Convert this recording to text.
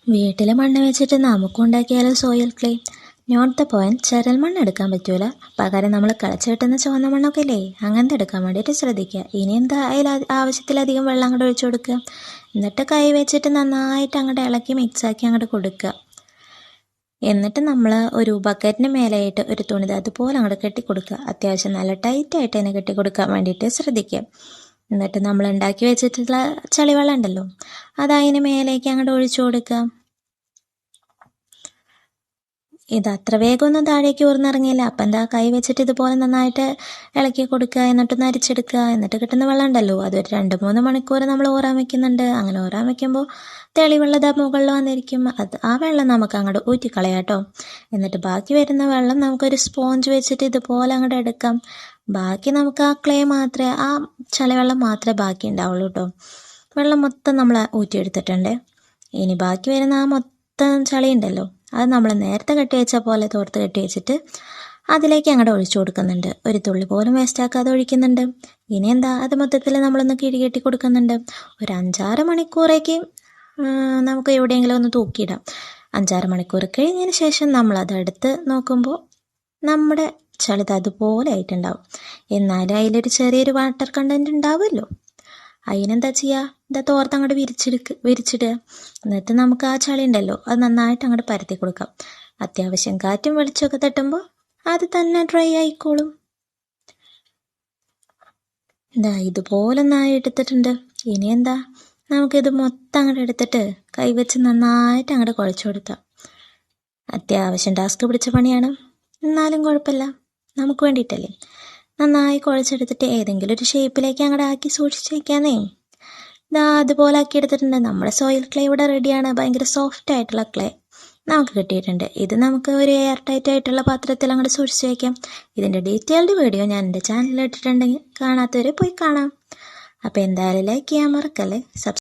വീട്ടിലെ മണ്ണ് വെച്ചിട്ട് നമുക്കുണ്ടാക്കിയാലോ soil clay. Note the point. ചരൽ മണ്ണ് എടുക്കാൻ പറ്റൂല, പകരം നമ്മൾ കളച്ച് കിട്ടുന്ന ചുവന്ന മണ്ണൊക്കെ ഇല്ലേ, അങ്ങനത്തെ എടുക്കാൻ വേണ്ടിയിട്ട് ശ്രദ്ധിക്കുക. ഇനി എന്താ അതിൽ ആവശ്യത്തിലധികം വെള്ളം അങ്ങോട്ട് ഒഴിച്ചു കൊടുക്കുക. എന്നിട്ട് കൈ വെച്ചിട്ട് നന്നായിട്ട് അങ്ങോട്ട് ഇളക്കി മിക്സാക്കി അങ്ങോട്ട് കൊടുക്കുക. എന്നിട്ട് നമ്മൾ ഒരു ബക്കറ്റിന് മേലെയായിട്ട് ഒരു തുണി അതുപോലെ അങ്ങോട്ട് കെട്ടി കൊടുക്കുക. അത്യാവശ്യം നല്ല ടൈറ്റായിട്ട് തന്നെ കെട്ടി കൊടുക്കാൻ വേണ്ടിയിട്ട് ശ്രദ്ധിക്കുക. എന്നിട്ട് നമ്മൾ ഉണ്ടാക്കി വെച്ചിട്ടുള്ള ചളിവെള്ളം ഉണ്ടല്ലോ, അത് അതിന് മേലേക്ക് അങ്ങോട്ട് ഒഴിച്ചു കൊടുക്കുക. ഇത് അത്ര വേഗമൊന്നും താഴേക്ക് ഊർന്നിറങ്ങിയില്ല. അപ്പം എന്താ, കൈ വെച്ചിട്ട് ഇതുപോലെ നന്നായിട്ട് ഇളക്കി കൊടുക്കുക. എന്നിട്ടൊന്ന് അരിച്ചെടുക്കുക. എന്നിട്ട് കിട്ടുന്ന വെള്ളം ഉണ്ടല്ലോ, അതൊരു 2-3 മണിക്കൂർ നമ്മൾ ഊറാൻ വെക്കുന്നുണ്ട്. അങ്ങനെ ഊറാൻ വെക്കുമ്പോൾ തെളിവെള്ളം മുകളിൽ വന്നിരിക്കും. ആ വെള്ളം നമുക്ക് അങ്ങോട്ട് ഊറ്റിക്കളയാം കേട്ടോ. എന്നിട്ട് ബാക്കി വരുന്ന വെള്ളം നമുക്കൊരു സ്പോഞ്ച് വെച്ചിട്ട് ഇതുപോലെ അങ്ങോട്ട് എടുക്കാം. ബാക്കി നമുക്ക് ആ ക്ലേ മാത്രമേ, ആ ചളിവെള്ളം മാത്രമേ ബാക്കി ഉണ്ടാവുള്ളൂ കേട്ടോ. വെള്ളം മൊത്തം നമ്മൾ ഊറ്റിയെടുത്തിട്ടുണ്ട്. ഇനി ബാക്കി വരുന്ന ആ മൊത്തം ചളി ഉണ്ടല്ലോ, അത് നമ്മൾ നേരത്തെ കെട്ടി വെച്ച പോലെ തോർത്ത് കെട്ടി വെച്ചിട്ട് അതിലേക്ക് അങ്ങോട്ട് ഒഴിച്ചു കൊടുക്കുന്നുണ്ട്. ഒരു തുള്ളി പോലും വേസ്റ്റാക്കാതെ ഒഴിക്കുന്നുണ്ട്. ഇനി എന്താ, അത് മൊത്തത്തിൽ നമ്മളൊന്ന് കിഴികെട്ടി കൊടുക്കുന്നുണ്ട്. ഒരു 5-6 മണിക്കൂറേക്ക് നമുക്ക് എവിടെയെങ്കിലും ഒന്ന് തൂക്കിയിടാം. 5-6 മണിക്കൂർ കഴിഞ്ഞതിന് ശേഷം നമ്മളത് എടുത്ത് നോക്കുമ്പോൾ നമ്മുടെ ചളിത് അതുപോലെ ആയിട്ടുണ്ടാവും. എന്നാലും അതിലൊരു ചെറിയൊരു വാട്ടർ കണ്ടൻറ്റ് ഉണ്ടാവുമല്ലോ. അതിനെന്താ ചെയ്യുക, ഇതാ തോർത്ത് അങ്ങോട്ട് വിരിച്ചിടുക. എന്നിട്ട് നമുക്ക് ആ ചളി ഉണ്ടല്ലോ, അത് നന്നായിട്ട് അങ്ങോട്ട് പരത്തി കൊടുക്കാം. അത്യാവശ്യം കാറ്റും വെളിച്ചമൊക്കെ തട്ടുമ്പോൾ അത് തന്നെ ഡ്രൈ ആയിക്കോളും. ഇതാ ഇതുപോലൊന്നായി എടുത്തിട്ടുണ്ട്. ഇനി എന്താ, നമുക്കിത് മൊത്തം അങ്ങോട്ട് എടുത്തിട്ട് കൈവച്ച് നന്നായിട്ട് അങ്ങോട്ട് കുഴച്ചു കൊടുക്കാം. അത്യാവശ്യം ടാസ്ക് പിടിച്ച പണിയാണ്, എന്നാലും കുഴപ്പമില്ല, നമുക്ക് വേണ്ടിയിട്ടല്ലേ. നന്നായി കുഴച്ചെടുത്തിട്ട് ഏതെങ്കിലും ഒരു ഷേപ്പിലേക്ക് അങ്ങോട്ട് ആക്കി സൂക്ഷിച്ച് വയ്ക്കാന്നേ. ഇതാ അതുപോലെ ആക്കി എടുത്തിട്ടുണ്ട്. നമ്മുടെ സോയിൽ ക്ലേ ഇവിടെ റെഡിയാണ്. ഭയങ്കര സോഫ്റ്റ് ആയിട്ടുള്ള ക്ലേ നമുക്ക് കിട്ടിയിട്ടുണ്ട്. ഇത് നമുക്ക് ഒരു എയർ ടൈറ്റ് ആയിട്ടുള്ള പാത്രത്തിൽ അങ്ങോട്ട് സൂക്ഷിച്ച് വയ്ക്കാം. ഇതിൻ്റെ ഡീറ്റെയിൽഡ് വീഡിയോ ഞാൻ എൻ്റെ ചാനലിൽ ഇട്ടിട്ടുണ്ടെങ്കിൽ കാണാത്തവർ പോയി കാണാം. അപ്പോൾ എന്തായാലും ലൈക്ക് ചെയ്യാൻ മറക്കല്ലേ.